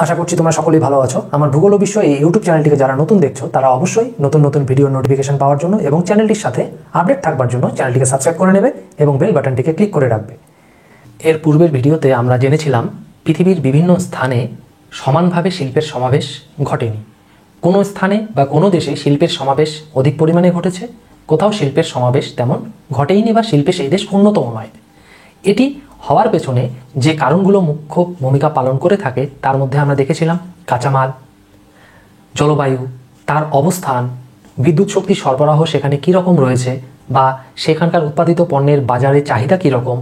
আশা করছি তোমরা সকলেই ভালো আছো। আমার ভূগোল ও বিশ্ব এই ইউটিউব চ্যানেলটিকে যারা নতুন দেখছো তারা অবশ্যই নতুন নতুন ভিডিও নোটিফিকেশন পাওয়ার জন্য এবং চ্যানেলটির সাথে আপডেট থাকবার জন্য চ্যানেলটিকে সাবস্ক্রাইব করে নেবে এবং বেল বাটনটিকে ক্লিক করে রাখবে। এর পূর্বের ভিডিওতে আমরা জেনেছিলাম পৃথিবীর বিভিন্ন স্থানে সমানভাবে শিল্পের সমাবেশ ঘটেনি। কোনো স্থানে বা কোনো দেশে শিল্পের সমাবেশ অধিক পরিমাণে ঘটেছে, কোথাও শিল্পের সমাবেশ তেমন ঘটেইনি বা শিল্পে সেই দেশ উন্নতম নয়। এটি হওয়ার পেছনে যে কারণগুলো মুখ্য ভূমিকা পালন করে থাকে তার মধ্যে আমরা দেখেছিলাম কাঁচামাল, জলবায়ু, তার অবস্থান, বিদ্যুৎ শক্তি সরবরাহ সেখানে কীরকম রয়েছে বা সেখানকার উৎপাদিত পণ্যের বাজারে চাহিদা কীরকম,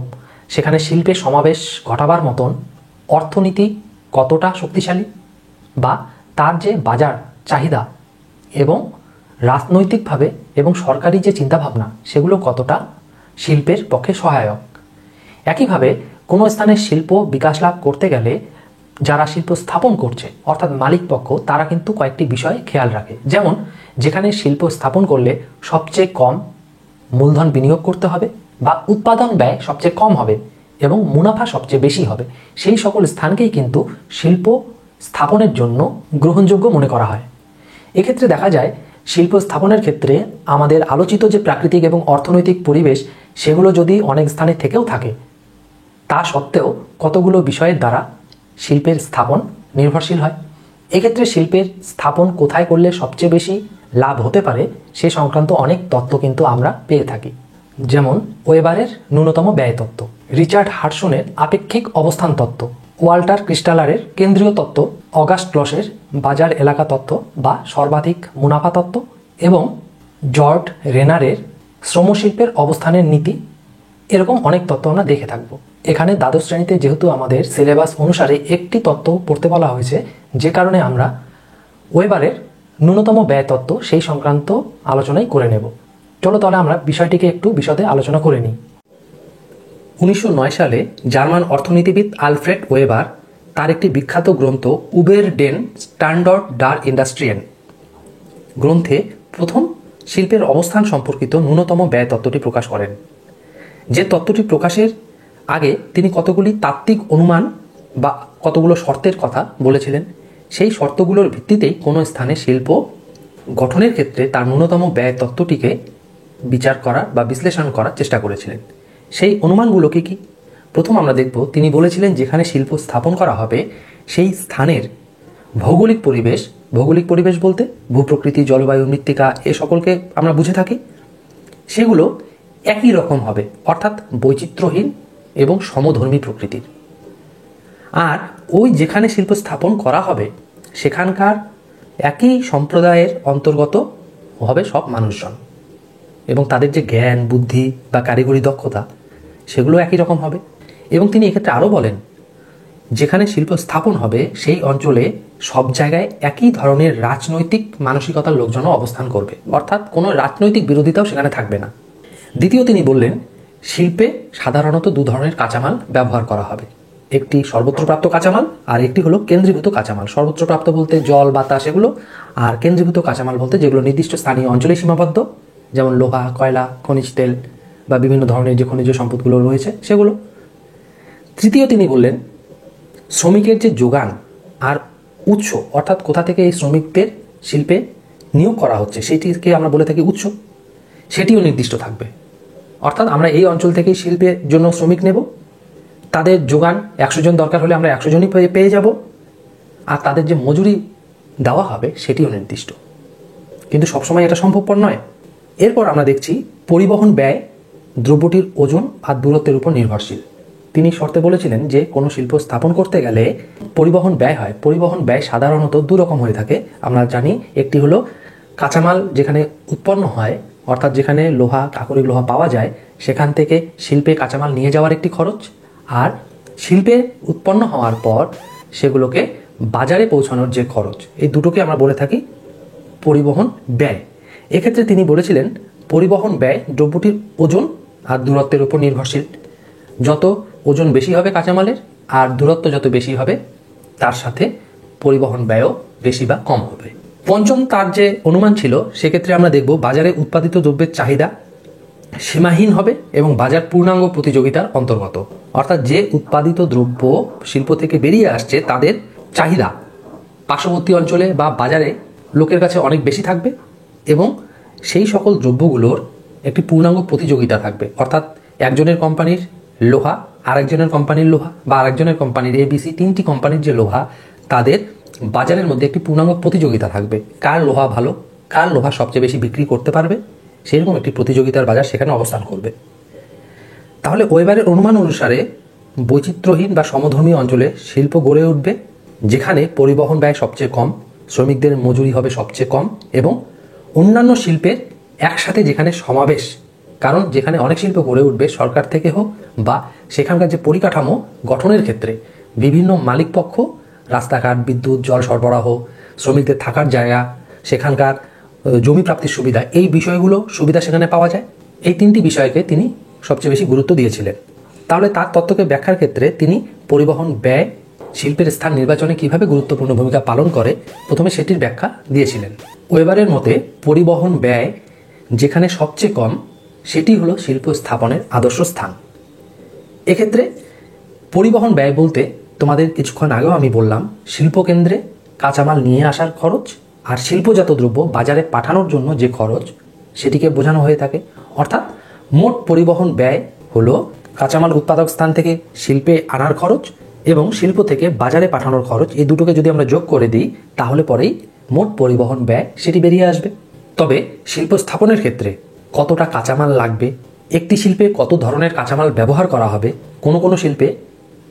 সেখানে শিল্পের সমাবেশ ঘটাবার মতন অর্থনীতি কতটা শক্তিশালী বা তার যে বাজার চাহিদা এবং রাজনৈতিকভাবে এবং সরকারি যে চিন্তাভাবনা সেগুলো কতটা শিল্পের পক্ষে সহায়ক। একইভাবে কোনো স্থানে শিল্প বিকাশ লাভ করতে গেলে যারা শিল্প স্থাপন করছে অর্থাৎ মালিক পক্ষ তারা কিন্তু কয়েকটি বিষয় খেয়াল রাখে। যেমন যেখানে শিল্প স্থাপন করলে সবচেয়ে কম মূলধন বিনিয়োগ করতে হবে বা উৎপাদন ব্যয় সবচেয়ে কম হবে এবং মুনাফা সবচেয়ে বেশি হবে, সেই সকল স্থানকেই কিন্তু শিল্প স্থাপনের জন্য গ্রহণযোগ্য মনে করা হয়। এক্ষেত্রে দেখা যায় শিল্প স্থাপনের ক্ষেত্রে আমাদের আলোচিত যে প্রাকৃতিক এবং অর্থনৈতিক পরিবেশ সেগুলো যদি অনেক স্থানে থেকেও থাকে, তা সত্ত্বেও কতগুলো বিষয়ের দ্বারা শিল্পের স্থাপন নির্ভরশীল হয়। এক্ষেত্রে শিল্পের স্থাপন কোথায় করলে সবচেয়ে বেশি লাভ হতে পারে সে সংক্রান্ত অনেক তত্ত্ব কিন্তু আমরা পেয়ে থাকি। যেমন ওয়েবারের ন্যূনতম ব্যয় তত্ত্ব, রিচার্ড হাডসনের আপেক্ষিক অবস্থান তত্ত্ব, ওয়াল্টার ক্রিস্টালারের কেন্দ্রীয় তত্ত্ব, অগাস্ট ক্লসের বাজার এলাকা তত্ত্ব বা সর্বাধিক মুনাফা তত্ত্ব এবং জর্জ রেনারের শ্রমশিল্পের অবস্থানের নীতি। এরকম অনেক তত্ত্ব আমরা দেখে থাকবো। এখানে দ্বাদশ শ্রেণীতে যেহেতু আমাদের সিলেবাস অনুসারে একটি তত্ত্ব পড়তে বলা হয়েছে, যে কারণে আমরা ওয়েবারের ন্যূনতম ব্যয় তত্ত্ব সেই সংক্রান্ত আলোচনাই করে নেব। চলো তাহলে আমরা বিষয়টিকে একটু বিশদে আলোচনা করে নিই। 1909 সালে জার্মান অর্থনীতিবিদ আলফ্রেড ওয়েবার তার একটি বিখ্যাত গ্রন্থ উবের ডেন স্ট্যান্ডার্ড ডার ইন্ডাস্ট্রিয়েন গ্রন্থে প্রথম শিল্পের অবস্থান সম্পর্কিত ন্যূনতম ব্যয় তত্ত্বটি প্রকাশ করেন। যে তত্ত্বটি প্রকাশের আগে তিনি কতগুলি তাত্ত্বিক অনুমান বা কতগুলো শর্তের কথা বলেছিলেন। সেই শর্তগুলোর ভিত্তিতেই কোনো স্থানে শিল্প গঠনের ক্ষেত্রে তার ন্যূনতম ব্যয় তত্ত্বটিকে বিচার করার বা বিশ্লেষণ করার চেষ্টা করেছিলেন। সেই অনুমানগুলো কি? প্রথম আমরা দেখব, তিনি বলেছিলেন যেখানে শিল্প স্থাপন করা হবে সেই স্থানের ভৌগোলিক পরিবেশ বলতে ভূপ্রকৃতি, জলবায়ু, মৃত্তিকা এ সকলকে আমরা বুঝে থাকি, সেগুলো একই রকম হবে, অর্থাৎ বৈচিত্র্যহীন এবং সমধর্মী প্রকৃতির। আর ওই যেখানে শিল্প স্থাপন করা হবে সেখানকার একই সম্প্রদায়ের অন্তর্গত হবে সব মানুষজন এবং তাদের যে জ্ঞান, বুদ্ধি বা কারিগরি দক্ষতা সেগুলো একই রকম হবে। এবং তিনি এক্ষেত্রে আরও বলেন, যেখানে শিল্প স্থাপন হবে সেই অঞ্চলে সব জায়গায় একই ধরনের রাজনৈতিক মানসিকতার লোকজনও অবস্থান করবে, অর্থাৎ কোনো রাজনৈতিক বিরোধিতাও সেখানে থাকবে না। দ্বিতীয় তিনি বললেন, শিল্পে সাধারণত দু ধরনের কাঁচামাল ব্যবহার করা হবে, একটি সর্বত্রপ্রাপ্ত কাঁচামাল আর একটি হলো কেন্দ্রীভূত কাঁচামাল। সর্বত্রপ্রাপ্ত বলতে জল, বাতাস এগুলো, আর কেন্দ্রীভূত কাঁচামাল বলতে যেগুলো নির্দিষ্ট স্থানীয় অঞ্চলে সীমাবদ্ধ, যেমন লোহা, কয়লা, খনিজ তেল বা বিভিন্ন ধরনের যে খনিজ সম্পদগুলো রয়েছে সেগুলো। তৃতীয় তিনি বললেন, শ্রমিকের যে যোগান আর উৎস, অর্থাৎ কোথা থেকে এই শ্রমিকদের শিল্পে নিয়োগ করা হচ্ছে সেইটিকে আমরা বলে থাকি উৎস, সেটিও নির্দিষ্ট থাকবে। অর্থাৎ আমরা এই অঞ্চল থেকে শিল্পের জন্য শ্রমিক নেব, তাদের যোগান 100 জন দরকার হলে আমরা 100 জনই পেয়ে যাব, আর তাদের যে মজুরি দেওয়া হবে সেটিও নির্দিষ্ট। কিন্তু সবসময় এটা সম্ভবপর নয়। এরপর আমরা দেখছি পরিবহন ব্যয় দ্রব্যটির ওজন আর দূরত্বের উপর নির্ভরশীল। তিনি শর্তে বলেছিলেন যে কোনো শিল্প স্থাপন করতে গেলে পরিবহন ব্যয় হয়। পরিবহন ব্যয় সাধারণত দু রকম হয়ে থাকে। আমরা জানি, একটি হলো কাঁচামাল যেখানে উৎপন্ন হয়, অর্থাৎ যেখানে লোহা, কাকরিক লোহা পাওয়া যায় সেখান থেকে শিল্পে কাঁচামাল নিয়ে যাওয়ার একটি খরচ, আর শিল্পে উৎপন্ন হওয়ার পর সেগুলোকে বাজারে পৌঁছানোর যে খরচ, এই দুটোকে আমরা বলে থাকি পরিবহন ব্যয়। এক্ষেত্রে তিনি বলেছিলেন পরিবহন ব্যয় দ্রব্যটির ওজন আর দূরত্বের উপর নির্ভরশীল। যত ওজন বেশি হবে কাঁচামালের আর দূরত্ব যত বেশি হবে তার সাথে পরিবহন ব্যয়ও বেশি বা কম হবে। পঞ্চম তার যে অনুমান ছিল সেক্ষেত্রে আমরা দেখব বাজারে উৎপাদিত দ্রব্যের চাহিদা সীমাহীন হবে এবং বাজার পূর্ণাঙ্গ প্রতিযোগিতার অন্তর্গত। অর্থাৎ যে উৎপাদিত দ্রব্য শিল্প থেকে বেরিয়ে আসছে তাদের চাহিদা পার্শ্ববর্তী অঞ্চলে বা বাজারে লোকের কাছে অনেক বেশি থাকবে এবং সেই সকল দ্রব্যগুলোর একটি পূর্ণাঙ্গ প্রতিযোগিতা থাকবে। অর্থাৎ একজনের কোম্পানির লোহা আরেকজনের কোম্পানির লোহা বা আরেকজনের কোম্পানির ABC, 3টি কোম্পানির যে লোহা, তাদের বাজারের মধ্যে একটি পূর্ণাঙ্গ প্রতিযোগিতা থাকবে। কার লোহা ভালো, কার লোহা সবচেয়ে বেশি বিক্রি করতে পারবে, সেরকম একটি প্রতিযোগিতার বাজার সেখানে অবস্থান করবে। তাহলে ওয়েবারের অনুমান অনুসারে বৈচিত্র্যহীন বা সমধর্মী অঞ্চলে শিল্প গড়ে উঠবে, যেখানে পরিবহন ব্যয় সবচেয়ে কম, শ্রমিকদের মজুরি হবে সবচেয়ে কম এবং অন্যান্য শিল্পের একসাথে যেখানে সমাবেশ, কারণ যেখানে অনেক শিল্প গড়ে উঠবে সরকার থেকে হোক বা সেখানকার যে পরিকাঠামো গঠনের ক্ষেত্রে বিভিন্ন মালিকপক্ষ, রাস্তাঘাট, বিদ্যুৎ, জল সরবরাহ, শ্রমিকদের থাকার জায়গা, সেখানকার জমি প্রাপ্তির সুবিধা, এই বিষয়গুলো সুবিধা সেখানে পাওয়া যায়। এই 3টি বিষয়কে তিনি সবচেয়ে বেশি গুরুত্ব দিয়েছিলেন। তাহলে তার তত্ত্বকে ব্যাখ্যার ক্ষেত্রে তিনি পরিবহন ব্যয় শিল্পের স্থান নির্বাচনে কিভাবে গুরুত্বপূর্ণ ভূমিকা পালন করে প্রথমে সেটির ব্যাখ্যা দিয়েছিলেন। ওয়েবারের মতে পরিবহন ব্যয় যেখানে সবচেয়ে কম সেটি হলো শিল্প স্থাপনের আদর্শ স্থান। এক্ষেত্রে পরিবহন ব্যয় বলতে তোমাদের কিছুক্ষণ আগেও আমি বললাম, শিল্পকেন্দ্রে কাঁচামাল নিয়ে আসার খরচ আর শিল্পজাত দ্রব্য বাজারে পাঠানোর জন্য যে খরচ, সেটিকে বোঝানো হয়ে থাকে। অর্থাৎ মোট পরিবহন ব্যয় হলো কাঁচামাল উৎপাদক স্থান থেকে শিল্পে আনার খরচ এবং শিল্প থেকে বাজারে পাঠানোর খরচ, এই দুটোকে যদি আমরা যোগ করে দিই তাহলে পরেই মোট পরিবহন ব্যয় সেটি বেরিয়ে আসবে। তবে শিল্প স্থাপনের ক্ষেত্রে কতটা কাঁচামাল লাগবে, একটি শিল্পে কত ধরনের কাঁচামাল ব্যবহার করা হবে, কোনো কোনো শিল্পে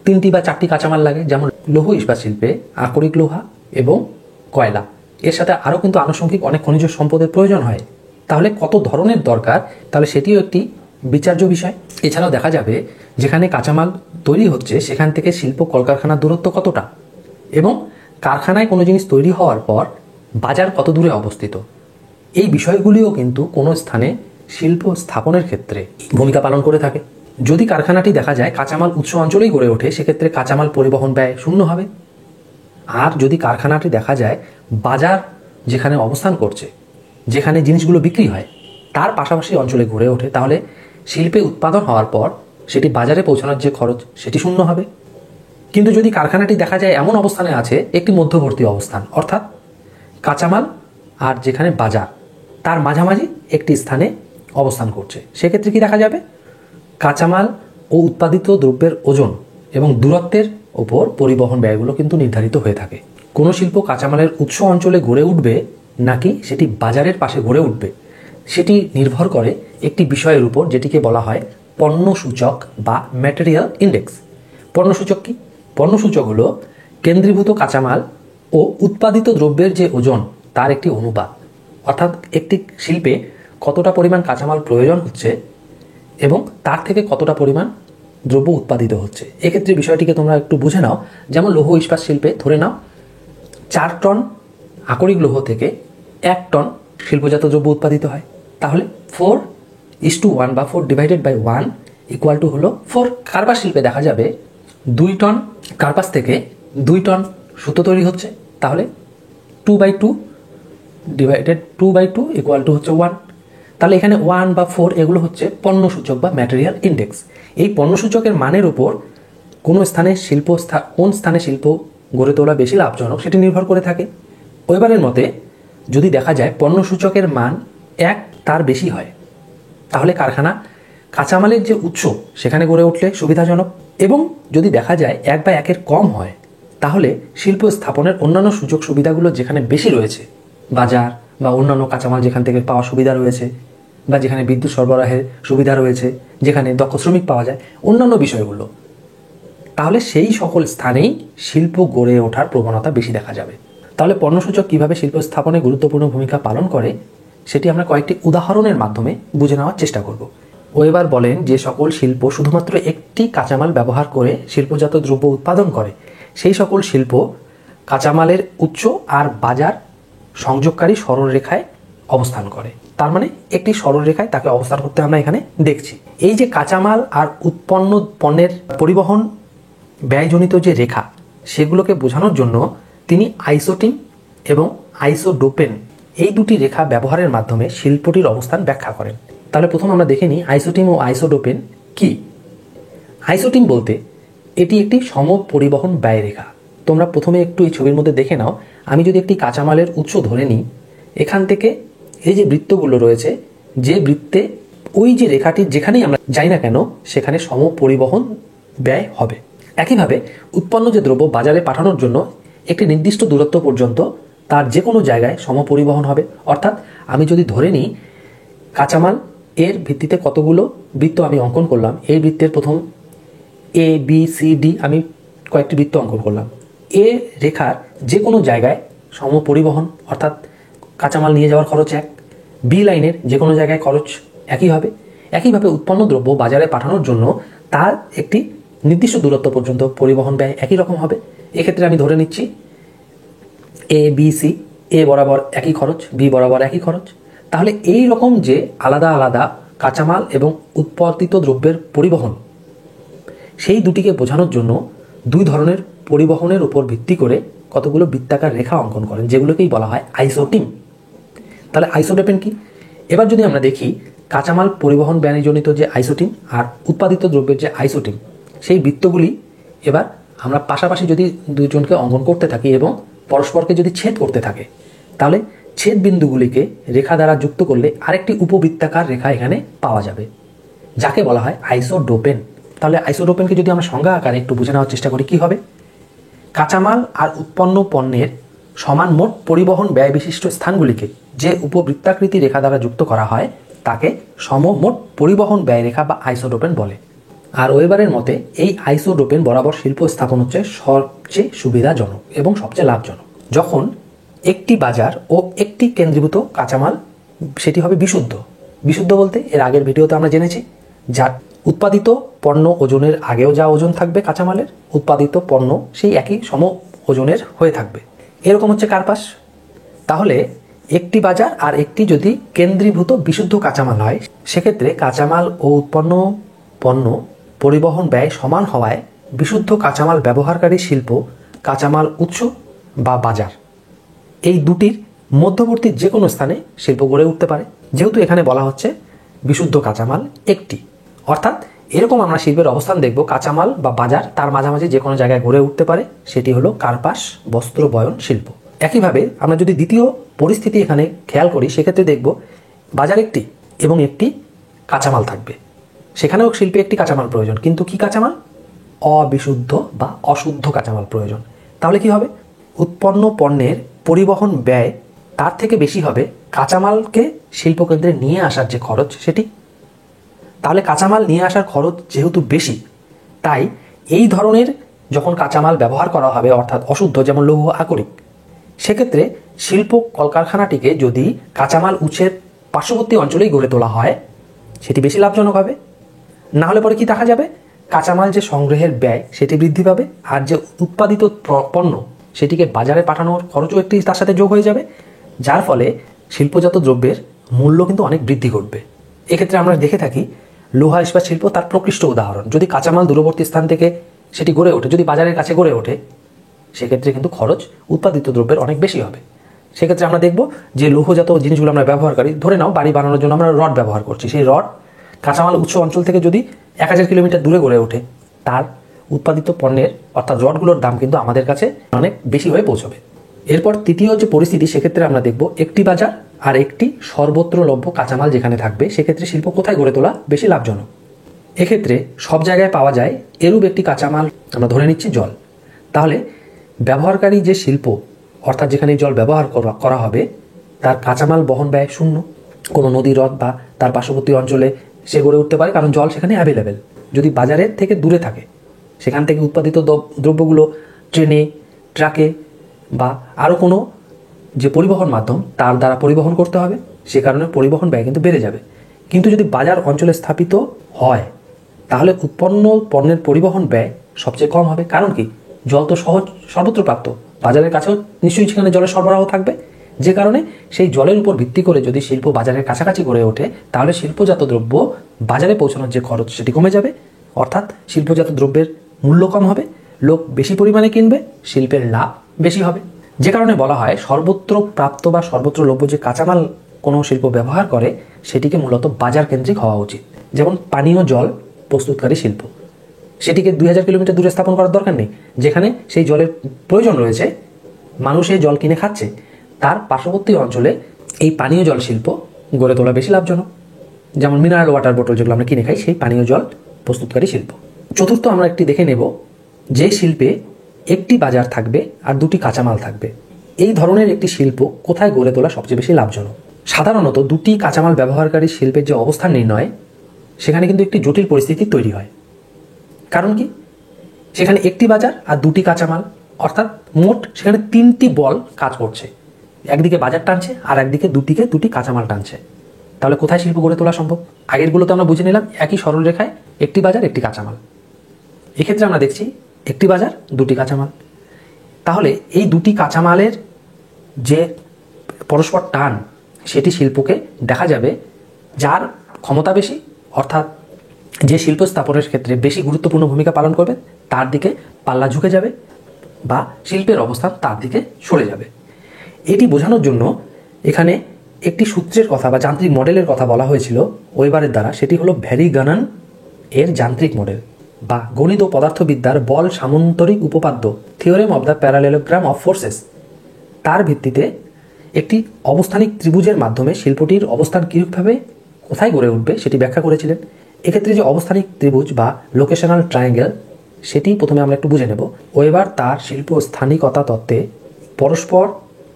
3টি বা 4টি কাঁচামাল লাগে, যেমন লৌহ ইস্পাত শিল্পে আকরিক লোহা এবং কয়লা, এর সাথে আরও কিন্তু আনুষঙ্গিক অনেক খনিজ সম্পদের প্রয়োজন হয়। তাহলে কত ধরনের দরকার, তাহলে সেটিও একটি বিচার্য বিষয়। এছাড়াও দেখা যাবে যেখানে কাঁচামাল তৈরি হচ্ছে সেখান থেকে শিল্প কলকারখানার দূরত্ব কতটা এবং কারখানায় কোনো জিনিস তৈরি হওয়ার পর বাজার কত দূরে অবস্থিত, এই বিষয়গুলিও কিন্তু কোনো স্থানে শিল্প স্থাপনের ক্ষেত্রে ভূমিকা পালন করে থাকে। যদি কারখানাটি দেখা যায় কাঁচামাল উৎস অঞ্চলেই গড়ে ওঠে, সেক্ষেত্রে কাঁচামাল পরিবহন ব্যয় শূন্য হবে। আর যদি কারখানাটি দেখা যায় বাজার যেখানে অবস্থান করছে, যেখানে জিনিসগুলো বিক্রি হয় তার পাশাপাশি অঞ্চলে গড়ে ওঠে, তাহলে শিল্পে উৎপাদন হওয়ার পর সেটি বাজারে পৌঁছানোর যে খরচ সেটি শূন্য হবে। কিন্তু যদি কারখানাটি দেখা যায় এমন অবস্থানে আছে একটি মধ্যবর্তী অবস্থান, অর্থাৎ কাঁচামাল আর যেখানে বাজার তার মাঝামাঝি একটি স্থানে অবস্থান করছে, সেক্ষেত্রে কি দেখা যাবে, কাঁচামাল ও উৎপাদিত দ্রব্যের ওজন এবং দূরত্বের ওপর পরিবহন ব্যয়গুলো কিন্তু নির্ধারিত হয়ে থাকে। কোনো শিল্প কাঁচামালের উৎস অঞ্চলে গড়ে উঠবে নাকি সেটি বাজারের পাশে গড়ে উঠবে, সেটি নির্ভর করে একটি বিষয়ের উপর, যেটিকে বলা হয় পণ্য সূচক বা ম্যাটেরিয়াল ইন্ডেক্স। পণ্য সূচক কি? পণ্য সূচক হলো কেন্দ্রীভূত কাঁচামাল ও উৎপাদিত দ্রব্যের যে ওজন তার একটি অনুপাত। অর্থাৎ একটি শিল্পে কতটা পরিমাণ কাঁচামাল প্রয়োজন হচ্ছে এবং তার থেকে কতটা পরিমাণ দ্রব্য উৎপাদিত হচ্ছে। এক্ষেত্রে বিষয়টিকে তোমরা একটু বুঝে নাও। যেমন লৌহ ইস্পাত শিল্পে ধরে নাও 4 টন আকরিক লৌহ থেকে 1 টন শিল্পজাত দ্রব্য উৎপাদিত হয়, তাহলে 4:1 বা 4/1 ইকুয়াল টু হলো 4। কার্পাস শিল্পে দেখা যাবে 2 টন কার্পাস থেকে 2 টন সুতো তৈরি হচ্ছে, তাহলে 2/2 ডিভাইডেড 2/2 ইকুয়াল টু হচ্ছে 1। তাহলে এখানে 1 বা 4 এগুলো হচ্ছে পণ্য সূচক বা ম্যাটেরিয়াল ইন্ডেক্স। এই পণ্য সূচকের মানের উপর কোনো স্থানে কোন স্থানে শিল্প গড়ে তোলা বেশি লাভজনক সেটি নির্ভর করে থাকে। ওয়েবারের মতে যদি দেখা যায় পণ্য সূচকের মান 1 তার বেশি হয়, তাহলে কারখানা কাঁচামালের যে উৎস সেখানে গড়ে উঠলে সুবিধাজনক, এবং যদি দেখা যায় 1 বা 1-এর কম হয়, তাহলে শিল্প স্থাপনের অন্যান্য সুযোগ সুবিধাগুলো যেখানে বেশি রয়েছে, বাজার বা অন্যান্য কাঁচামাল যেখান থেকে পাওয়ার সুবিধা রয়েছে, বা যেখানে বিদ্যুৎ সরবরাহের সুবিধা রয়েছে, যেখানে দক্ষ শ্রমিক পাওয়া যায়, অন্যান্য বিষয়গুলো, তাহলে সেই সকল স্থানেই শিল্প গড়ে ওঠার প্রবণতা বেশি দেখা যাবে। তাহলে পণ্যসূচক কীভাবে শিল্প স্থাপনে গুরুত্বপূর্ণ ভূমিকা পালন করে সেটি আমরা কয়েকটি উদাহরণের মাধ্যমে বুঝে নেওয়ার চেষ্টা করব। ওয়েবার বলেন যে সকল শিল্প শুধুমাত্র একটি কাঁচামাল ব্যবহার করে শিল্পজাত দ্রব্য উৎপাদন করে, সেই সকল শিল্প কাঁচামালের উৎস আর বাজার সংযোগকারী সরলরেখায় অবস্থান করে। তার মানে একটি সরলরেখায় তাকে অবস্থান করতে আমরা এখানে দেখছি। এই যে কাঁচামাল আর উৎপন্ন পণ্যের পরিবহন ব্যয়জনিত যে রেখা, সেগুলোকে বোঝানোর জন্য তিনি আইসোটিন এবং আইসোডোপেন এই দুটি রেখা ব্যবহারের মাধ্যমে শিল্পটির অবস্থান ব্যাখ্যা করেন। তাহলে প্রথম আমরা দেখে নিই আইসোটিন ও আইসোডোপেন কি। আইসোটিন বলতে এটি একটি সম পরিবহন ব্যয় রেখা, তোমরা প্রথমে একটু এই ছবির মধ্যে দেখে নাও। আমি যদি একটি কাঁচামালের উৎস ধরে নিই, এখান থেকে এই যে বৃত্তগুলো রয়েছে, যে বৃত্তে ওই যে রেখাটির যেখানেই আমরা যাই না কেন সেখানে সম পরিবহন ব্যয় হবে। একইভাবে উৎপন্ন যে দ্রব্য বাজারে পাঠানোর জন্য একটি নির্দিষ্ট দূরত্ব পর্যন্ত তার যে কোনো জায়গায় সম পরিবহন হবে। অর্থাৎ আমি যদি ধরে নিই কাঁচামাল এর ভিত্তিতে কতগুলো বৃত্ত আমি অঙ্কন করলাম, এই বৃত্তের প্রথম এ বি সি ডি আমি কয়েকটি বৃত্ত অঙ্কন করলাম। এ রেখার যে কোনো জায়গায় সম পরিবহন অর্থাৎ কাঁচামাল নিয়ে যাওয়ার খরচ এক, বি লাইনের যে কোনো জায়গায় খরচ একই হবে। একইভাবে উৎপন্ন দ্রব্য বাজারে পাঠানোর জন্য তার একটি নির্দিষ্ট দূরত্ব পর্যন্ত পরিবহন ব্যয় একই রকম হবে। এক্ষেত্রে আমি ধরে নিচ্ছি এ বি সি, এ বরাবর একই খরচ, বি বরাবর একই খরচ। তাহলে এই রকম যে আলাদা আলাদা কাঁচামাল এবং উৎপাদিত দ্রব্যের পরিবহন, সেই দুটিকে বোঝানোর জন্য দুই ধরনের পরিবহনের উপর ভিত্তি করে কতগুলো বৃত্তাকার রেখা অঙ্কন করেন, যেগুলোকেই বলা হয় আইসোটিম। তাহলে আইসোটোপেন কি? এবার যদি আমরা দেখি কাঁচামাল পরিবহন ব্যয়জনিত যে আইসোটিম আর উৎপাদিত দ্রব্যের যে আইসোটিম, সেই বৃত্তগুলি এবার আমরা পাশাপাশি যদি দুইজনকে অঙ্কন করতে থাকি এবং পরস্পরকে যদি ছেদ করতে থাকে, তাহলে ছেদ বিন্দুগুলিকে রেখা দ্বারা যুক্ত করলে আরেকটি উপবৃত্তাকার রেখা এখানে পাওয়া যাবে, যাকে বলা হয় আইসোডোপেন। তাহলে আইসোডোপেনকে যদি আমরা সংজ্ঞা আকারে একটু বুঝে নেওয়ার চেষ্টা করি, কি হবে? কাঁচামাল আর উৎপন্ন পণ্যের সমান মোট পরিবহন ব্যয় বিশিষ্ট স্থানগুলিকে যে উপবৃত্তাকৃতি রেখা দ্বারা যুক্ত করা হয় তাকে সমমোট পরিবহন ব্যয় রেখা বা আইসোডোপেন বলে। আর ওয়েবারের মতে এই আইসোডোপেন বরাবর শিল্প স্থাপন হচ্ছে সবচেয়ে সুবিধাজনক এবং সবচেয়ে লাভজনক। যখন একটি বাজার ও একটি কেন্দ্রীভূত কাঁচামাল সেটি হবে বিশুদ্ধ। বিশুদ্ধ বলতে এর আগের ভিডিওতে আমরা জেনেছি, যার উৎপাদিত পণ্য ওজনের আগেও যা ওজন থাকবে কাঁচামালের, উৎপাদিত পণ্য সেই একই সম ওজনের হয়ে থাকবে। এরকম হচ্ছে কার্পাস। তাহলে একটি বাজার আর একটি যদি কেন্দ্রীভূত বিশুদ্ধ কাঁচামাল হয়, সেক্ষেত্রে কাঁচামাল ও উৎপন্ন পণ্য পরিবহন ব্যয় সমান হওয়ায় বিশুদ্ধ কাঁচামাল ব্যবহারকারী শিল্প, কাঁচামাল উৎস বা বাজার, এই দুটির মধ্যবর্তী যে কোনো স্থানে শিল্প গড়ে উঠতে পারে। যেহেতু এখানে বলা হচ্ছে বিশুদ্ধ কাঁচামাল একটি, অর্থাৎ এরকম আমরা শিল্পের অবস্থান দেখব কাঁচামাল বা বাজার তার মাঝামাঝি যে কোনো জায়গায় গড়ে উঠতে পারে, সেটি হলো কার্পাস বস্ত্র বয়ন শিল্প। একইভাবে আমরা যদি দ্বিতীয় পরিস্থিতি এখানে খেয়াল করি, সেক্ষেত্রে দেখব বাজার একটি এবং একটি কাঁচামাল থাকবে, সেখানেও শিল্পে একটি কাঁচামাল প্রয়োজন, কিন্তু কি কাঁচামাল? অবিশুদ্ধ বা অশুদ্ধ কাঁচামাল প্রয়োজন। তাহলে কি হবে? উৎপন্ন পণ্যের পরিবহন ব্যয় তার থেকে বেশি হবে কাঁচামালকে শিল্পকেন্দ্রে নিয়ে আসার যে খরচ সেটি। তাহলে কাঁচামাল নিয়ে আসার খরচ যেহেতু বেশি, তাই এই ধরনের যখন কাঁচামাল ব্যবহার করা হবে অর্থাৎ অশুদ্ধ, যেমন লৌহ আকরিক, সেক্ষেত্রে শিল্প কলকারখানাটিকে যদি কাঁচামাল উৎসের পার্শ্ববর্তী অঞ্চলেই গড়ে তোলা হয়, সেটি বেশি লাভজনক হবে। না হলে পরে কি দেখা যাবে? কাঁচামাল যে সংগ্রহের ব্যয় সেটি বৃদ্ধি পাবে, আর যে উৎপাদিত পণ্য সেটিকে বাজারে পাঠানোর খরচও একটি তার সাথে যোগ হয়ে যাবে, যার ফলে শিল্পজাত দ্রব্যের মূল্য কিন্তু অনেক বৃদ্ধি ঘটবে। এক্ষেত্রে আমরা দেখে থাকি লোহা ইস্পাত শিল্প তার প্রকৃষ্ট উদাহরণ। যদি কাঁচামাল দূরবর্তী স্থান থেকে সেটি গড়ে ওঠে, যদি বাজারের কাছে গড়ে ওঠে, সেক্ষেত্রে কিন্তু খরচ উৎপাদিত দ্রব্যের অনেক বেশি হবে। সেক্ষেত্রে আমরা দেখব যে লৌহজাত জিনিসগুলো আমরা ব্যবহার করি, ধরে নাও বাড়ি বানানোর জন্য আমরা রড ব্যবহার করছি, সেই রড কাঁচামাল উৎস অঞ্চল থেকে যদি 1000 কিলোমিটার দূরে গড়ে ওঠে, তার উৎপাদিত পণ্যের অর্থাৎ রডগুলোর দাম কিন্তু আমাদের কাছে অনেক বেশি হয়ে পৌঁছবে। এরপর তৃতীয় যে পরিস্থিতি, সেক্ষেত্রে আমরা দেখব একটি বাজার আর একটি সর্বত্র লভ্য কাঁচামাল যেখানে থাকবে, সেক্ষেত্রে শিল্প কোথায় গড়ে তোলা বেশি লাভজনক? এক্ষেত্রে সব জায়গায় পাওয়া যায় এরূপ একটি কাঁচামাল, আমরা ধরে নিচ্ছি জল। তাহলে ব্যবহারকারী যে শিল্প অর্থাৎ যেখানে জল ব্যবহার করা হবে, তার কাঁচামাল বহন ব্যয় শূন্য। কোনো নদী, হ্রদ বা তার পার্শ্ববর্তী অঞ্চলে সে গড়ে উঠতে পারে, কারণ জল সেখানে অ্যাভেলেবেল। যদি বাজারের থেকে দূরে থাকে, সেখান থেকে উৎপাদিত দ্রব্যগুলো ট্রেনে, ট্রাকে বা আরও কোনো যে পরিবহন মাধ্যম তার দ্বারা পরিবহন করতে হবে, সে কারণে পরিবহন ব্যয় কিন্তু বেড়ে যাবে। কিন্তু যদি বাজার অঞ্চলে স্থাপিত হয়, তাহলে উৎপন্ন পণ্যের পরিবহন ব্যয় সবচেয়ে কম হবে। কারণ কি? জল তো সহজ সর্বত্র প্রাপ্ত, বাজারের কাছেও নিশ্চয়ই সেখানে জলের সরবরাহ থাকবে, যে কারণে সেই জলের উপর ভিত্তি করে যদি শিল্প বাজারের কাছাকাছি গড়ে ওঠে, তাহলে শিল্পজাত দ্রব্য বাজারে পৌঁছানোর যে খরচ সেটি কমে যাবে, অর্থাৎ শিল্পজাত দ্রব্যের মূল্য কম হবে, লোক বেশি পরিমাণে কিনবে, শিল্পের লাভ বেশি হবে। যে কারণে বলা হয় সর্বত্র প্রাপ্ত বা সর্বত্র লভ্য যে কাঁচামাল কোনো শিল্প ব্যবহার করে, সেটিকে মূলত বাজার কেন্দ্রিক হওয়া উচিত। যেমন পানীয় জল প্রস্তুতকারী শিল্প, সেটিকে 2000 কিলোমিটার দূরে স্থাপন করার দরকার নেই। যেখানে সেই জলের প্রয়োজন রয়েছে, মানুষ এই জল কিনে খাচ্ছে, তার পার্শ্ববর্তী অঞ্চলে এই পানীয় জল শিল্প গড়ে তোলা বেশি লাভজনক। যেমন মিনারেল ওয়াটার বোতল যেগুলো আমরা কিনে খাই, সেই পানীয় জল প্রস্তুতকারী শিল্প। চতুর্থ আমরা একটি দেখে নেব, যে শিল্পে একটি বাজার থাকবে আর দুটি কাঁচামাল থাকবে। এই ধরনের একটি শিল্প কোথায় গড়ে তোলা সবচেয়ে বেশি লাভজনক? সাধারণত দুটি কাঁচামাল ব্যবহারকারী শিল্পের যে অবস্থান নির্ণয়, সেখানে কিন্তু একটি জটিল পরিস্থিতি তৈরি হয়। কারণ কি? সেখানে একটি বাজার আর দুটি কাঁচামাল, অর্থাৎ মোট সেখানে 3টি বল কাজ করছে। একদিকে বাজার টানছে আর একদিকে দুটি কাঁচামাল টানছে। তাহলে কোথায় শিল্প গড়ে তোলা সম্ভব? আগেরগুলোতে আমরা বুঝে নিলাম একই সরল রেখায় একটি বাজার একটি কাঁচামাল। এক্ষেত্রে আমরা দেখছি একটি বাজার দুটি কাঁচামাল। তাহলে এই দুটি কাঁচামালের যে পরস্পর টান, সেটি শিল্পকে দেখা যাবে যার ক্ষমতা বেশি, অর্থাৎ যে শিল্প স্থাপনের ক্ষেত্রে বেশি গুরুত্বপূর্ণ ভূমিকা পালন করবে, তার দিকে পাল্লা ঝুঁকে যাবে বা শিল্পের অবস্থান তার দিকে সরে যাবে। এটি বোঝানোর জন্য এখানে একটি সূত্রের কথা বা যান্ত্রিক মডেলের কথা বলা হয়েছিল ওয়েবারের দ্বারা। সেটি হলো ভ্যারি-গানান এর যান্ত্রিক মডেল বা গণিত ও পদার্থবিদ্যার বল সামন্তরিক উপপাদ্য, theorem of the parallelogram of forces. তার ভিত্তিতে একটি অবস্থানিক ত্রিভুজের মাধ্যমে শিল্পটির অবস্থান কীভাবে কোথায় গড়ে উঠবে সেটি ব্যাখ্যা করেছিলেন। এক্ষেত্রে যে অবস্থানিক ত্রিভুজ বা লোকেশনাল ট্রায়াঙ্গেল, সেটি প্রথমে আমরা একটু বুঝে নেব। ওয়েবার তার শিল্প স্থানিকতা তত্ত্বে পরস্পর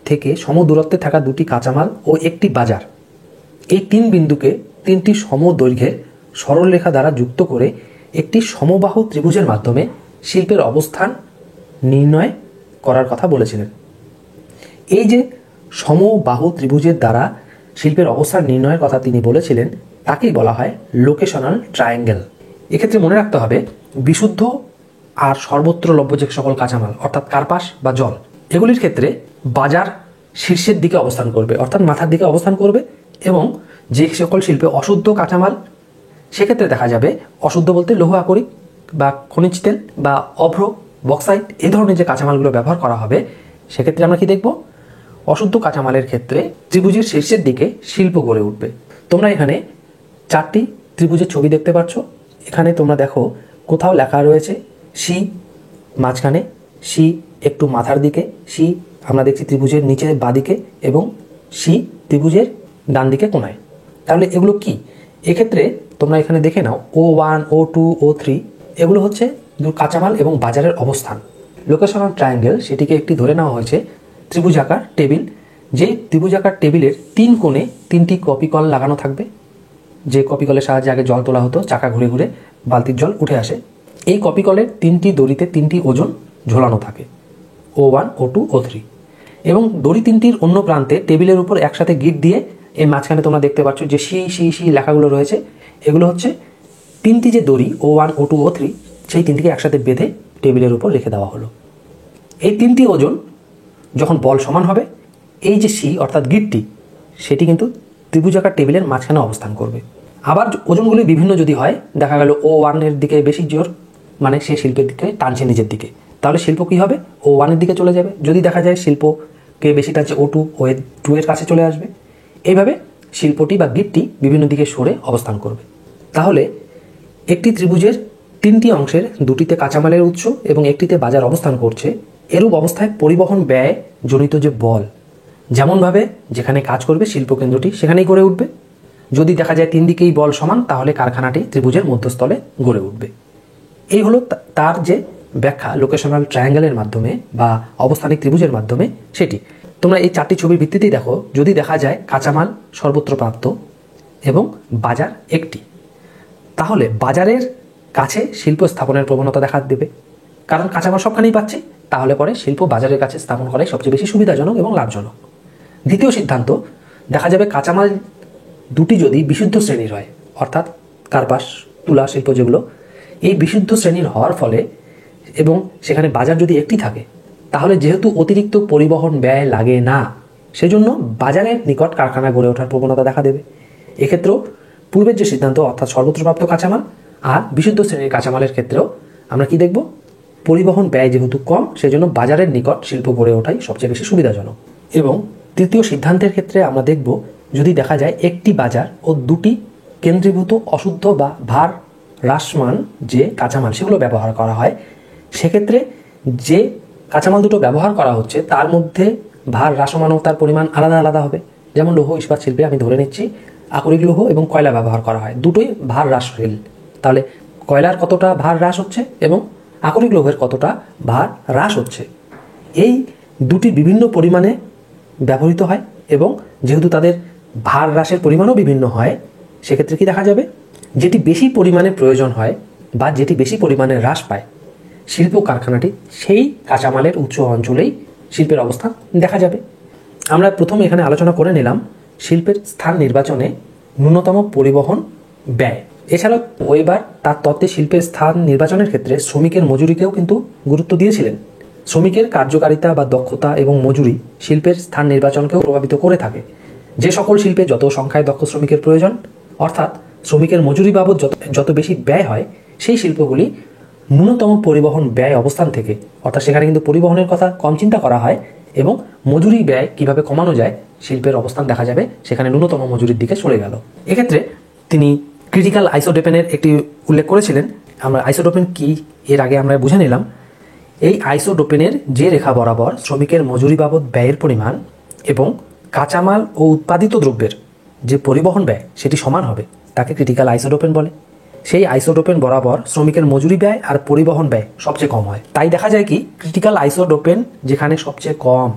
থেকে সমদূরত্বে থাকা দুটি কাঁচামাল ও একটি বাজার, এই 3 বিন্দুকে 3টি সমদৈর্ঘ্যের সরলরেখা দ্বারা যুক্ত করে একটি সমবাহু ত্রিভুজের মাধ্যমে শিল্পের অবস্থান নির্ণয় করার কথা বলেছিলেন। এই যে সমবাহু ত্রিভুজের দ্বারা শিল্পের অবস্থান নির্ণয়ের কথা তিনি বলেছিলেন, তাকেই বলা হয় লোকেশনাল ট্রায়াঙ্গেল। এক্ষেত্রে মনে রাখতে হবে, বিশুদ্ধ আর সর্বত্র লভ্য যে সকল কাঁচামাল, অর্থাৎ কার্পাস বা জল, এগুলির ক্ষেত্রে বাজার শীর্ষের দিকে অবস্থান করবে, অর্থাৎ মাথার দিকে অবস্থান করবে। এবং যে সকল শিল্পে অশুদ্ধ কাঁচামাল, সেক্ষেত্রে দেখা যাবে, অশুদ্ধ বলতে লৌহ আকরিক বা খনিজ তেল বা অভ্র, বক্সাইট, এই ধরনের যে কাঁচামালগুলো ব্যবহার করা হবে, সেক্ষেত্রে আমরা কি দেখব? অশুদ্ধ কাঁচামালের ক্ষেত্রে ত্রিভুজের শীর্ষের দিকে শিল্প গড়ে উঠবে। তোমরা এখানে 4টি ত্রিভুজের ছবি দেখতে পাচ্ছ। এখানে তোমরা দেখো কোথাও লেখা রয়েছে সি মাঝখানে, সি একটু মাথার দিকে, সি আমরা দেখছি ত্রিভুজের নিচে বাঁদিকে এবং সি ত্রিভুজের ডান দিকে কোণায়। তাহলে এগুলো কি? এক্ষেত্রে তোমরা এখানে দেখে নাও, O1, O2, O3 এগুলো হচ্ছে কাঁচামাল এবং বাজারের অবস্থান। লোকেশনাল ট্রায়াঙ্গেল সেটিকে একটি ধরে নেওয়া হয়েছে ত্রিভুজাকার টেবিল। যে ত্রিভুজাকার টেবিলের 3 কোণে 3টি কপি কল লাগানো থাকবে। যে কপি কলের সাহায্যে আগে জল তোলা হতো, চাকা ঘুরে ঘুরে বালতির জল উঠে আসে। এই কপি কলের 3টি দড়িতে 3টি ওজন ঝোলানো থাকে, O1, O2, O3। এবং দড়ি 3টির অন্য প্রান্তে টেবিলের উপর একসাথে গিট দিয়ে এই মাঝখানে তোমরা দেখতে পাচ্ছ যে সি লেখাগুলো রয়েছে। এগুলো হচ্ছে 3টি যে দড়ি O1, O2, O3, সেই 3টিকে একসাথে বেঁধে টেবিলের উপর রেখে দেওয়া হলো। এই 3টি ওজন যখন বল সমান হবে, এই যে সি অর্থাৎ গিটটি, সেটি কিন্তু ত্রিভুজাকার টেবিলের মাঝখানে অবস্থান করবে। আবার ওজনগুলি বিভিন্ন যদি হয়, দেখা গেল O1 এর দিকে বেশি জোর, মানে সে শিল্পের দিকে টানছে নিজের দিকে, তাহলে শিল্প কী হবে? O1 এর দিকে চলে যাবে। যদি দেখা যায় শিল্পকে বেশি টানছে O2, O2 এর কাছে চলে আসবে। এইভাবে শিল্পটি বা গিটটি বিভিন্ন দিকে সরে অবস্থান করবে। তাহলে একটি ত্রিভুজের 3টি অংশের 2টিতে কাঁচামালের উৎস এবং একটিতে বাজার অবস্থান করছে। এরূপ অবস্থায় পরিবহন ব্যয় জনিত যে বল, যেমনভাবে যেখানে কাজ করবে শিল্পকেন্দ্রটি, সেখানেই গড়ে উঠবে। যদি দেখা যায় 3 দিকেই বল সমান, তাহলে কারখানাটি ত্রিভুজের মধ্যস্থলে গড়ে উঠবে। এই হলো তার যে ব্যাখ্যা লোকেশনাল ট্রায়াঙ্গেলের মাধ্যমে বা অবস্থানিক ত্রিভুজের মাধ্যমে। সেটি তোমরা এই 4টি ছবির ভিত্তিতেই দেখো। যদি দেখা যায় কাঁচামাল সর্বত্র প্রাপ্ত এবং বাজার একটি, তাহলে বাজারের কাছে শিল্প স্থাপনের প্রবণতা দেখা দেবে। কারণ কাঁচামাল সবখানেই পাচ্ছি, তাহলে পরে শিল্প বাজারের কাছে স্থাপন করাই সবচেয়ে বেশি সুবিধাজনক এবং লাভজনক। দ্বিতীয় সিদ্ধান্ত, দেখা যাবে কাঁচামাল দুটি যদি বিশুদ্ধ শ্রেণীর হয়, অর্থাৎ কার্পাস, তুলা শিল্প যেগুলো, এই বিশুদ্ধ শ্রেণীর হওয়ার ফলে এবং সেখানে বাজার যদি একটি থাকে, তাহলে যেহেতু অতিরিক্ত পরিবহন ব্যয় লাগে না, সেজন্য বাজারের নিকট কারখানা গড়ে ওঠার প্রবণতা দেখা দেবে। এক্ষেত্রেও পূর্বের যে সিদ্ধান্ত, অর্থাৎ সর্বত্রপ্রাপ্ত কাঁচামাল আর বিশুদ্ধ শ্রেণীর কাঁচামালের ক্ষেত্রেও আমরা কি দেখব? পরিবহন ব্যয় যেহেতু কম, সেজন্য বাজারের নিকট শিল্প গড়ে ওঠাই সবচেয়ে বেশি সুবিধাজনক। এবং তৃতীয় সিদ্ধান্তের ক্ষেত্রে আমরা দেখব, যদি দেখা যায় একটি বাজার ও দুটি কেন্দ্রীভূত অশুদ্ধ বা ভার হ্রাসমান যে কাঁচামাল সেগুলো ব্যবহার করা হয়, সেক্ষেত্রে যে কাঁচামাল দুটো ব্যবহার করা হচ্ছে তার মধ্যে ভার হ্রাসমান ও তার পরিমাণ আলাদা আলাদা হবে। যেমন লৌহ ইস্পাত শিল্পে আমি ধরে নিচ্ছি আকরিক লৌহ এবং কয়লা ব্যবহার করা হয়, দুটোই ভার হ্রাসশীল। তাহলে কয়লার কতটা ভার হ্রাস হচ্ছে এবং আকরিক লৌহের কতটা ভার হ্রাস হচ্ছে, এই দুটি বিভিন্ন পরিমাণে ব্যবহৃত হয় এবং যেহেতু তাদের ভার হ্রাসের পরিমাণও বিভিন্ন হয়, সেক্ষেত্রে কি দেখা যাবে, যেটি বেশি পরিমাণে প্রয়োজন হয় বা যেটি বেশি পরিমাণে হ্রাস পায় শিল্প কারখানাটি সেই কাঁচামালের উচ্চ অঞ্চলেই শিল্পের অবস্থান দেখা যাবে। আমরা প্রথমে এখানে আলোচনা করে নিলাম শিল্পের স্থান নির্বাচনে ন্যূনতম পরিবহন ব্যয়। এছাড়াও ওয়েবার তার তত্ত্বে শিল্পের স্থান নির্বাচনের ক্ষেত্রে শ্রমিকের মজুরিকেও কিন্তু গুরুত্ব দিয়েছিলেন। শ্রমিকের কার্যকারিতা বা দক্ষতা এবং মজুরি শিল্পের স্থান নির্বাচনকেও প্রভাবিত করে থাকে। যে সকল শিল্পে যত সংখ্যায় দক্ষ শ্রমিকের প্রয়োজন, অর্থাৎ শ্রমিকের মজুরি বাবদ যত বেশি ব্যয় হয়, সেই শিল্পগুলি ন্যূনতম পরিবহন ব্যয় অবস্থান থেকে, অর্থাৎ সেখানে কিন্তু পরিবহনের কথা কম চিন্তা করা হয় এবং মজুরি ব্যয় কিভাবে কমানো যায় শিল্পের অবস্থান দেখা যাবে সেখানে ন্যূনতম মজুরির দিকে চলে গেল। এক্ষেত্রে তিনি ক্রিটিক্যাল আইসোটোপেনের একটি উল্লেখ করেছিলেন। আমরা আইসোটোপেন কি এর আগে আমরা বুঝে নিলাম। এই আইসোটোপেনের যে রেখা বরাবর শ্রমিকের মজুরি বাবদ ব্যয়ের পরিমাণ এবং কাঁচামাল ও উৎপাদিত দ্রব্যের যে পরিবহন ব্যয় সেটি সমান হবে, তাকে ক্রিটিক্যাল আইসোটোপেন বলে। সেই আইসোটোপেন বরাবর শ্রমিকের মজুরি ব্যয় আর পরিবহন ব্যয় সবচেয়ে কম হয়। তাই দেখা যায় কি, ক্রিটিক্যাল আইসোটোপেন যেখানে সবচেয়ে কম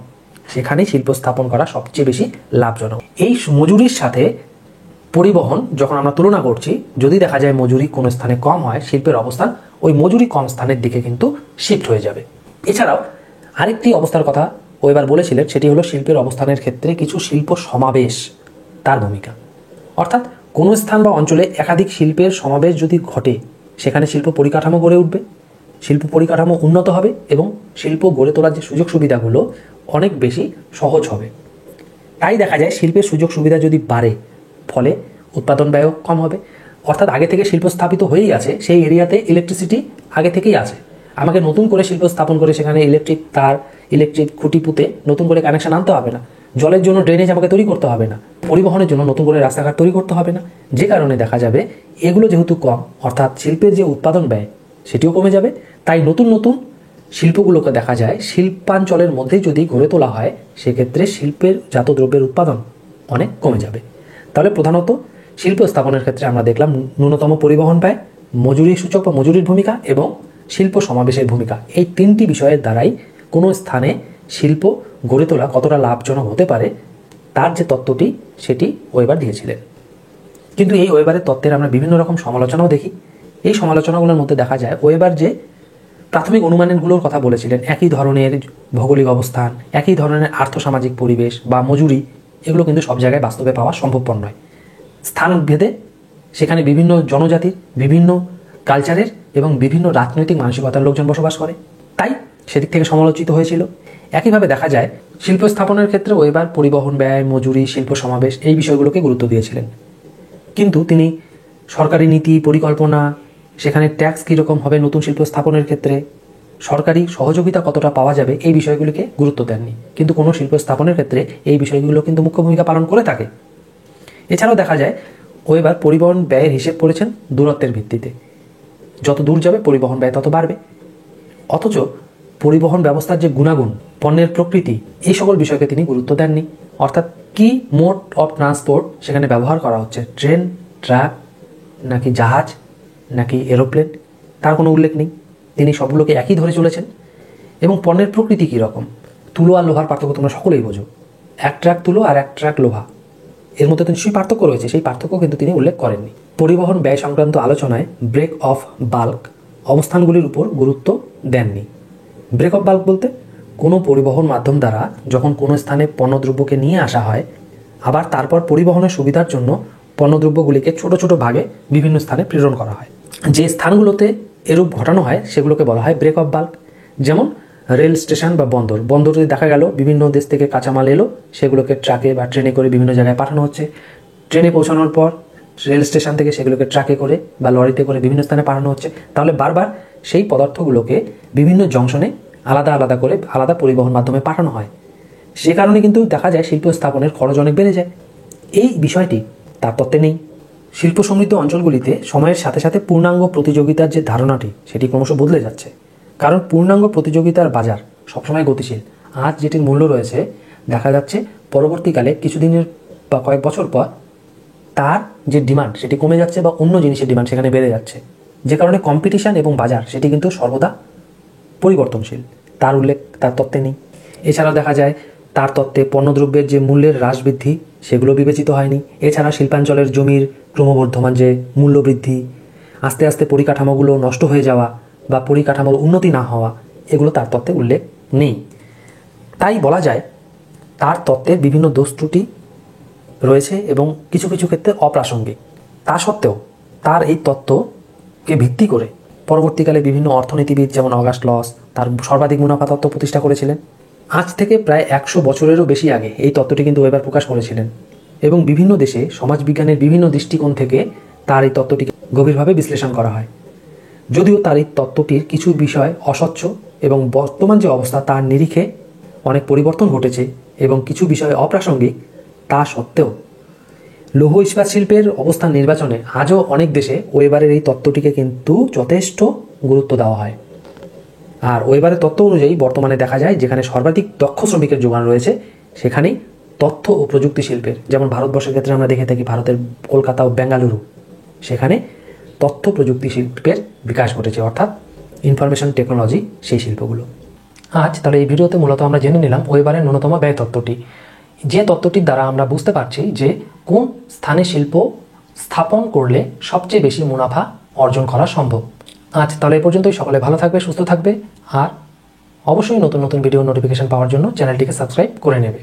সেখানেই শিল্প স্থাপন করা সবচেয়ে বেশি লাভজনক। এই মজুরির সাথে পরিবহন যখন আমরা তুলনা করছি, যদি দেখা যায় মজুরি কোনো স্থানে কম হয়, শিল্পের অবস্থান ওই মজুরি কম স্থানের দিকে কিন্তু শিফট হয়ে যাবে। এছাড়াও আরেকটি অবস্থার কথা ওয়েবার বলেছিলেন, সেটি হলো শিল্পের অবস্থানের ক্ষেত্রে কিছু শিল্প সমাবেশ তার ভূমিকা। অর্থাৎ কোনো স্থান বা অঞ্চলে একাধিক শিল্পের সমাবেশ যদি ঘটে, সেখানে শিল্প পরিকাঠামো গড়ে উঠবে, শিল্প পরিকাঠামো উন্নত হবে এবং শিল্প গড়ে তোলার যে সুযোগ সুবিধাগুলো অনেক বেশি সহজ হবে। তাই দেখা যায় শিল্পের সুযোগ সুবিধা যদি বাড়ে, ফলে উৎপাদন ব্যয়ও কম হবে। অর্থাৎ আগে থেকে শিল্প স্থাপিত হয়েই আছে, সেই এরিয়াতে ইলেকট্রিসিটি আগে থেকেই আছে, আমাকে নতুন করে শিল্প স্থাপন করে সেখানে ইলেকট্রিক তার, ইলেকট্রিক খুঁটি পুঁতে নতুন করে কানেকশন আনতে হবে না, জলের জন্য ড্রেনেজ আমাকে তৈরি করতে হবে না, পরিবহনের জন্য নতুন করে রাস্তাঘাট তৈরি করতে হবে না। যে কারণে দেখা যাবে এগুলো যেহেতু কম, অর্থাৎ শিল্পের যে উৎপাদন ব্যয় সেটিও কমে যাবে। তাই নতুন নতুন শিল্পগুলোকে দেখা যায় শিল্পাঞ্চলের মধ্যে যদি গড়ে তোলা হয়, সেক্ষেত্রে শিল্পের জাত দ্রব্যের উৎপাদন অনেক কমে যাবে। তাহলে প্রধানত শিল্প স্থাপনের ক্ষেত্রে আমরা দেখলাম ন্যূনতম পরিবহন ব্যয়, মজুরি সূচক বা মজুরির ভূমিকা এবং শিল্প সমাবেশের ভূমিকা। এই তিনটি বিষয়ের দ্বারাই কোনো স্থানে শিল্প গড়ে তোলা কতটা লাভজনক হতে পারে তার যে তত্ত্বটি সেটি ওয়েবার দিয়েছিলেন। কিন্তু এই ওয়েবারের তত্ত্বের আমরা বিভিন্ন রকম সমালোচনাও দেখি। এই সমালোচনাগুলোর মধ্যে দেখা যায় ওয়েবার যে প্রাথমিক অনুমানগুলোর কথা বলেছিলেন, একই ধরনের ভৌগোলিক অবস্থান, একই ধরনের আর্থসামাজিক পরিবেশ বা মজুরি, এগুলো কিন্তু সব জায়গায় বাস্তবে পাওয়া সম্ভবপর নয়। স্থান ভেদে সেখানে বিভিন্ন জনজাতির, বিভিন্ন কালচারের এবং বিভিন্ন রাজনৈতিক মানসিকতার লোকজন বসবাস করে, তাই সেদিক থেকে সমালোচিত হয়েছিল। একইভাবে দেখা যায় শিল্প স্থাপনের ক্ষেত্রে ওয়েবার পরিবহন ব্যয়, মজুরি, শিল্প সমাবেশ এই বিষয়গুলোকে গুরুত্ব দিয়েছিলেন। কিন্তু তিনি সরকারি নীতি, পরিকল্পনা, সেখানে ট্যাক্স কীরকম হবে নতুন শিল্প স্থাপনের ক্ষেত্রে, সরকারি সহযোগিতা কতটা পাওয়া যাবে, এই বিষয়গুলিকে গুরুত্ব দেননি। কিন্তু কোনো শিল্প স্থাপনের ক্ষেত্রে এই বিষয়গুলো কিন্তু মুখ্য ভূমিকা পালন করে থাকে। এছাড়াও দেখা যায় ওয়েবার পরিবহন ব্যয়ের হিসেব করেছেন দূরত্বের ভিত্তিতে, যত দূর যাবে পরিবহন ব্যয় তত বাড়বে। অথচ পরিবহন ব্যবস্থার যে গুণাগুণ, পণ্যের প্রকৃতি, এই সকল বিষয়কে তিনি গুরুত্ব দেননি। অর্থাৎ কি মোড অফ ট্রান্সপোর্ট সেখানে ব্যবহার করা হচ্ছে, ট্রেন, ট্রাক, নাকি জাহাজ, নাকি এরোপ্লেন, তার কোনো উল্লেখ নেই। তিনি সবগুলোকে একই ধরে চলেছেন। এবং পণ্যের প্রকৃতি কী রকম, তুলো আর লোহার পার্থক্য তোমরা সকলেই বোঝো, এক ট্রাক তুলো আর এক ট্রাক লোহা, এর মধ্যে তো নিশ্চয়ই পার্থক্য রয়েছে, সেই পার্থক্য কিন্তু তিনি উল্লেখ করেননি। পরিবহন ব্যয় সংক্রান্ত আলোচনায় ব্রেক অফ বাল্ক অবস্থানগুলির উপর গুরুত্ব দেননি। ব্রেক অফ বাল্ক বলতে কোনো পরিবহন মাধ্যম দ্বারা যখন কোনো স্থানে পণ্যদ্রব্যকে নিয়ে আসা হয়, আবার তারপর পরিবহনের সুবিধার জন্য পণ্যদ্রব্যগুলিকে ছোট ছোট ভাগে বিভিন্ন স্থানে প্রেরণ করা হয়। যে স্থানগুলোতে এরূপ ঘটানো হয় সেগুলোকে বলা হয় ব্রেক অফ বাল্ক। যেমন রেল স্টেশন বা বন্দর, বন্দরে দেখা গেল বিভিন্ন দেশ থেকে কাঁচামাল এলো, সেগুলোকে ট্রাকে বা ট্রেনে করে বিভিন্ন জায়গায় পাঠানো হচ্ছে। ট্রেনে পৌঁছানোর পর রেল স্টেশন থেকে সেগুলোকে ট্রাকে করে বা লরিতে করে বিভিন্ন স্থানে পাঠানো হচ্ছে। তাহলে বারবার সেই পদার্থগুলোকে বিভিন্ন জংশনে আলাদা আলাদা করে আলাদা পরিবহন মাধ্যমে পাঠানো হয়। সে কারণে কিন্তু দেখা যায় শিল্প স্থাপনের খরচ অনেক বেড়ে যায়। এই বিষয়টি তার তত্ত্বে নেই। শিল্প সমৃদ্ধ অঞ্চলগুলিতে সময়ের সাথে সাথে পূর্ণাঙ্গ প্রতিযোগিতার যে ধারণাটি সেটি ক্রমশ বদলে যাচ্ছে, কারণ পূর্ণাঙ্গ প্রতিযোগিতার বাজার সবসময় গতিশীল। আজ যেটির মূল্য রয়েছে, দেখা যাচ্ছে পরবর্তীকালে কিছুদিনের বা কয়েক বছর পর তার যে ডিমান্ড সেটি কমে যাচ্ছে বা অন্য জিনিসের ডিমান্ড সেখানে বেড়ে যাচ্ছে, যে কারণে কম্পিটিশান এবং বাজার সেটি কিন্তু সর্বদা পরিবর্তনশীল। তার উল্লেখ তার তত্ত্বে নেই। এছাড়াও দেখা যায় তার তত্ত্বে পণ্যদ্রব্যের যে মূল্যের হ্রাস বৃদ্ধি সেগুলো বিবেচিত হয়নি। এছাড়া শিল্পাঞ্চলের জমির ক্রমবর্ধমান যে মূল্য বৃদ্ধি, আস্তে আস্তে পরিকাঠামোগুলো নষ্ট হয়ে যাওয়া বা পরিকাঠামোর উন্নতি না হওয়া, এগুলো তার তত্ত্বে উল্লেখ নেই। তাই বলা যায় তার তত্ত্বের বিভিন্ন দোষ ত্রুটি রয়েছে এবং কিছু কিছু ক্ষেত্রে অপ্রাসঙ্গিক। তা সত্ত্বেও তার এই তত্ত্বকে ভিত্তি করে পরবর্তীকালে বিভিন্ন অর্থনীতিবিদ যেমন অগাস্ট লস তার সর্বাধিক মুনাফা তত্ত্ব প্রতিষ্ঠা করেছিলেন। আজ থেকে প্রায় 100 বছরেরও বেশি আগে এই তত্ত্বটি কিন্তু ওয়েবার প্রকাশ করেছিলেন এবং বিভিন্ন দেশে সমাজবিজ্ঞানের বিভিন্ন দৃষ্টিকোণ থেকে তার এই তত্ত্বটিকে গভীরভাবে বিশ্লেষণ করা হয়। যদিও তার এই তত্ত্বটির কিছু বিষয় অস্বচ্ছ এবং বর্তমান যে অবস্থা তার নিরিখে অনেক পরিবর্তন ঘটেছে এবং কিছু বিষয় অপ্রাসঙ্গিক, তা সত্ত্বেও লৌহ ইস্পাত শিল্পের অবস্থান নির্বাচনে আজও অনেক দেশে ওয়েবারের এই তত্ত্বটিকে কিন্তু যথেষ্ট গুরুত্ব দেওয়া হয়। আর ওয়েবারের তত্ত্ব অনুযায়ী বর্তমানে দেখা যায় যেখানে সর্বাধিক দক্ষ শ্রমিকের যোগান রয়েছে সেখানেই তথ্য ও প্রযুক্তি শিল্পের, যেমন ভারতবর্ষের ক্ষেত্রে আমরা দেখে থাকি ভারতের কলকাতা ও বেঙ্গালুরু, সেখানে তথ্য প্রযুক্তি শিল্পের বিকাশ ঘটেছে, অর্থাৎ ইনফরমেশন টেকনোলজি সেই শিল্পগুলো। আজ তাহলে এই ভিডিওতে মূলত আমরা জেনে নিলাম ওয়েবারের ন্যূনতম ব্যয় তত্ত্বটি, যে তত্ত্বটির দ্বারা আমরা বুঝতে পারছি যে কোন স্থানে শিল্প স্থাপন করলে সবচেয়ে বেশি মুনাফা অর্জন করা সম্ভব। আজ তাহলে এই পর্যন্তই। সকলে ভালো থাকবে, সুস্থ থাকবে, আর অবশ্যই নতুন নতুন ভিডিও নোটিফিকেশন পাওয়ার জন্য চ্যানেলটিকে সাবস্ক্রাইব করে নেবে।